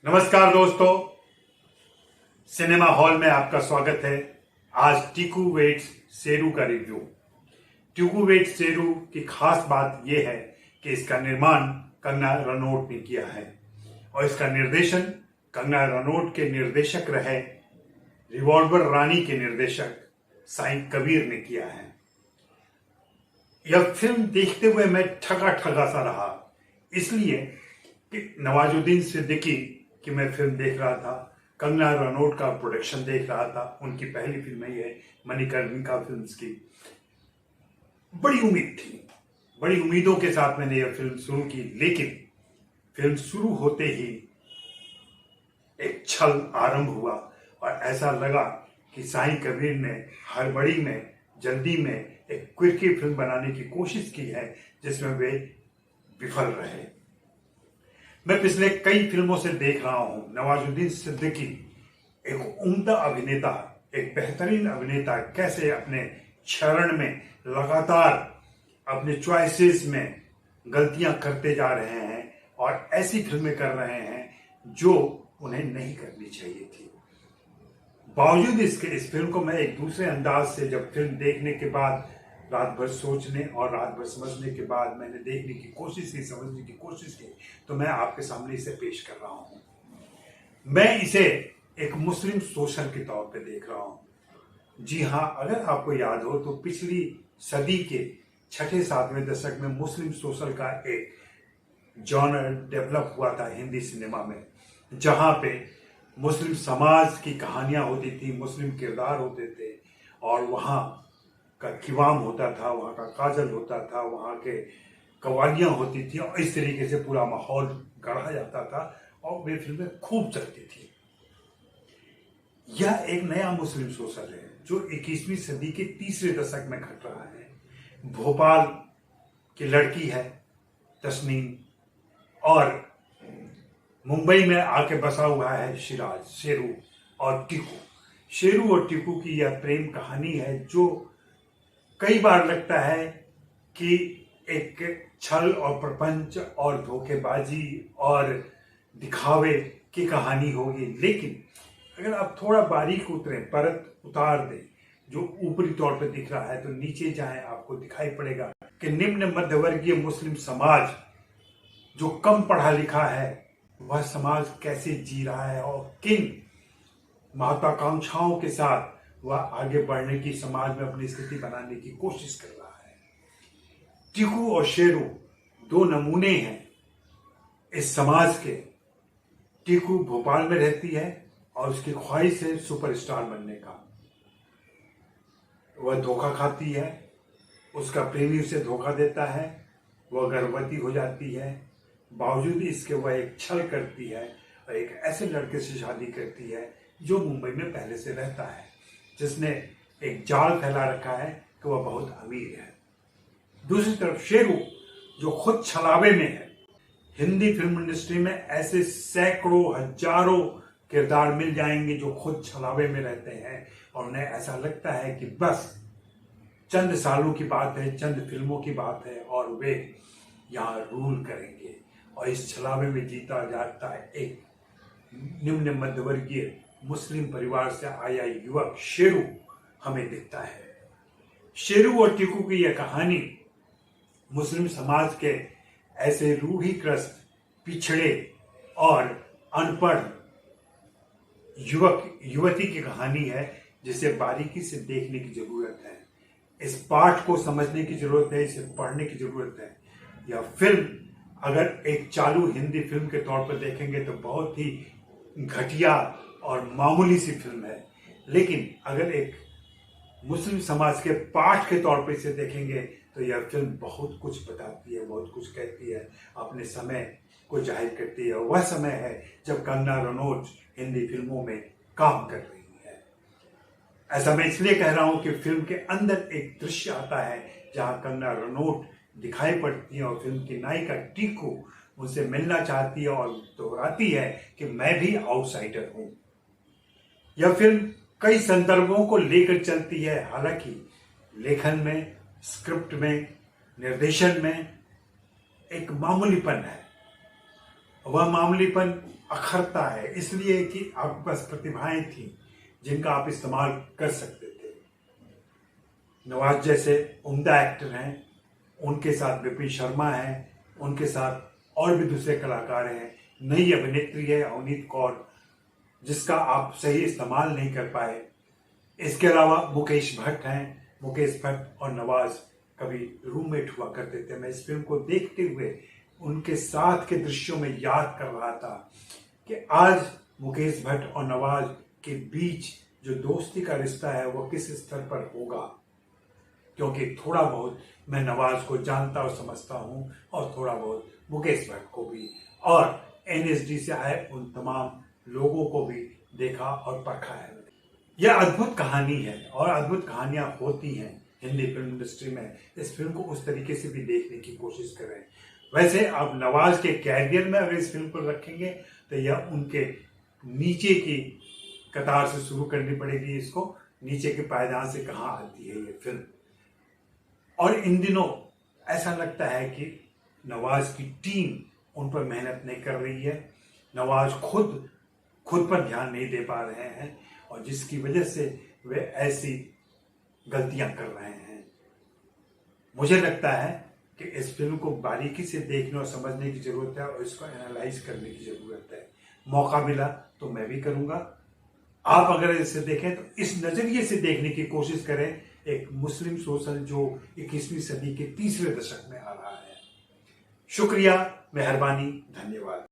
नमस्कार दोस्तों, cinema hall में आपका स्वागत है। आज टीकू वेट्स शेरू का रिव्यू। टीकू वेट्स शेरू की खास बात यह है कि इसका निर्माण कंगना रनौत ने किया है और इसका निर्देशन कंगना रनौत के निर्देशक रहे रिवॉल्वर रानी के निर्देशक साईं कबीर ने किया है। यह फिल्म देखते हुए मैं ठगा सा रहा, इसलिए कि नवाजुद्दीन सिद्दीकी कि मैं फिल्म देख रहा था, कंगना रनौत का प्रोडक्शन देख रहा था। उनकी पहली फिल्म है ये मणिकर्णिका फिल्म्स की। बड़ी उम्मीद थी, बड़ी उम्मीदों के साथ मैंने यह फिल्म शुरू की, लेकिन फिल्म शुरू होते ही एक छल आरंभ हुआ और ऐसा लगा कि साईं कबीर ने हड़बड़ी में, जल्दी में एक क्विकी फिल्म बनाने की कोशिश की है जिसमें वे विफल रहे। मैं पिछले कई फिल्मों से देख रहा हूं नवाजुद्दीन सिद्दीकी एक उम्दा अभिनेता, एक बेहतरीन अभिनेता कैसे अपने चरण में लगातार अपने चॉइसेस में गलतियां करते जा रहे हैं और ऐसी फिल्में कर रहे हैं जो उन्हें नहीं करनी चाहिए थी। बावजूद इसके इस फिल्म को मैं एक दूसरे अंदाज से, जब फिल्म देखने के बाद रात भर सोचने और रात भर समझने के बाद मैंने देखने की कोशिश की, समझने की कोशिश की, तो मैं आपके सामने इसे पेश कर रहा हूं। मैं इसे एक मुस्लिम सोशल के तौर पे देख रहा हूं। जी हां, अगर आपको याद हो तो पिछली सदी के 6-7वें दशक में मुस्लिम सोशल का एक जॉनर डेवलप हुआ था हिंदी सिनेमा में, जहां पे मुस्लिम समाज की कहानियां होती थी, मुस्लिम किरदार होते थे और वहां का किवाम होता था, वहां का काजल होता था, वहां के कवालियां होती थी और इस तरीके से पूरा माहौल गढ़ा जाता था और वे फिल्में खूब चलती थी। यह एक नया मुस्लिम सोशल है जो 21वीं सदी के तीसरे दशक में घट रहा है। भोपाल की लड़की है तस्नीम और मुंबई में आके बसा हुआ है सिराज, शेरू और टीकू। शेरू और टीकू की यह प्रेम कहानी है जो कई बार लगता है कि एक छल और प्रपंच और धोखेबाजी और दिखावे की कहानी होगी, लेकिन अगर आप थोड़ा बारीक उतरें, परत उतार दें, जो ऊपरी तौर पर दिख रहा है, तो नीचे जाएं, आपको दिखाई पड़ेगा कि निम्न मध्यवर्गीय मुस्लिम समाज जो कम पढ़ा लिखा है, वह समाज कैसे जी रहा है और किन महत्वाकांक्षाओं के साथ वह आगे बढ़ने की, समाज में अपनी स्थिति बनाने की कोशिश कर रहा है। टीकू और शेरू दो नमूने हैं इस समाज के। टीकू भोपाल में रहती है और उसकी ख्वाहिश है सुपरस्टार बनने का। वह धोखा खाती है, उसका प्रेमी उसे धोखा देता है, वह गर्भवती हो जाती है। बावजूद इसके वह एक छल करती है और एक ऐसे लड़के से शादी करती है जो मुंबई में पहले से रहता है, जिसने एक जाल फैला रखा है कि वह बहुत अमीर है। दूसरी तरफ शेरू जो खुद छलावे में है। हिंदी फिल्म इंडस्ट्री में ऐसे सैकड़ों, हजारों किरदार मिल जाएंगे जो खुद छलावे में रहते हैं और उन्हें ऐसा लगता है कि बस चंद सालों की बात है, चंद फिल्मों की बात है और वे यहाँ रूल करेंगे। और इस छलावे में जीता जाता है एक निम्न मध्यवर्गीय मुस्लिम परिवार से आया युवक शेरू हमें दिखता है। शेरू और टीकू की यह कहानी मुस्लिम समाज के ऐसे रूढ़िग्रस्त, पिछड़े और अनपढ़ युवक युवती की कहानी है, जिसे बारीकी से देखने की जरूरत है। इस पाठ को समझने की जरूरत है, इसे पढ़ने की जरूरत है। यह फिल्म अगर एक चालू हिंदी फिल्म के तौर पर देखेंगे तो बहुत ही घटिया और मामूली सी फिल्म है, लेकिन अगर एक मुस्लिम समाज के पाठ के तौर पर इसे देखेंगे तो यह फिल्म बहुत कुछ बताती है, बहुत कुछ कहती है, अपने समय को जाहिर करती है। वह समय है जब कंगना रनौत हिंदी फिल्मों में काम कर रही है। ऐसा मैं इसलिए कह रहा हूं कि फिल्म के अंदर एक दृश्य आता है जहां कंगना रनौत दिखाई पड़ती है और फिल्म की नायिका टीकू उनसे मिलना चाहती है और दोहराती है कि मैं भी आउटसाइडर हूं। यह फिल्म कई संदर्भों को लेकर चलती है, हालांकि लेखन में, स्क्रिप्ट में, निर्देशन में एक मामूलीपन है। वह मामूलीपन अखरता है, इसलिए कि आपके पास प्रतिभाएं थी जिनका आप इस्तेमाल कर सकते थे। नवाज जैसे उम्दा एक्टर हैं, उनके साथ विपिन शर्मा हैं, उनके साथ और भी दूसरे कलाकार हैं। नई अभिनेत्री है अवनीत कौर, जिसका आप सही इस्तेमाल नहीं कर पाए। इसके अलावा मुकेश भट्ट हैं। मुकेश भट्ट और नवाज कभी रूममेट हुआ करते थे। मैं इस फिल्म को देखते हुए उनके साथ के दृश्यों में याद कर रहा था कि आज मुकेश भट्ट और नवाज के बीच जो दोस्ती का रिश्ता है वो किस स्तर पर होगा, क्योंकि थोड़ा बहुत मैं नवाज को जानता और समझता हूं और थोड़ा बहुत मुकेश भट्ट को भी, और एनएसडी से आए उन तमाम लोगों को भी देखा और परखा है। यह अद्भुत कहानी है और अद्भुत कहानियां होती हैं हिंदी फिल्म इंडस्ट्री में। इस फिल्म को उस तरीके से भी देखने की कोशिश करें। वैसे आप नवाज के कैरियर में अगर इस फिल्म को रखेंगे तो यह उनके नीचे की कतार से शुरू करनी पड़ेगी। इसको नीचे के पायदान से कहाँ आती है ये फिल्म। और इन दिनों ऐसा लगता है कि नवाज की टीम उन पर मेहनत नहीं कर रही है। नवाज खुद पर ध्यान नहीं दे पा रहे हैं और जिसकी वजह से वे ऐसी गलतियां कर रहे हैं। मुझे लगता है कि इस फिल्म को बारीकी से देखने और समझने की जरूरत है और इसको एनालाइज करने की जरूरत है। मौका मिला तो मैं भी करूंगा। आप अगर इसे देखें तो इस नजरिए से देखने की कोशिश करें, एक मुस्लिम सोशल जो 21वीं सदी के तीसरे दशक में आ रहा है। शुक्रिया, मेहरबानी, धन्यवाद।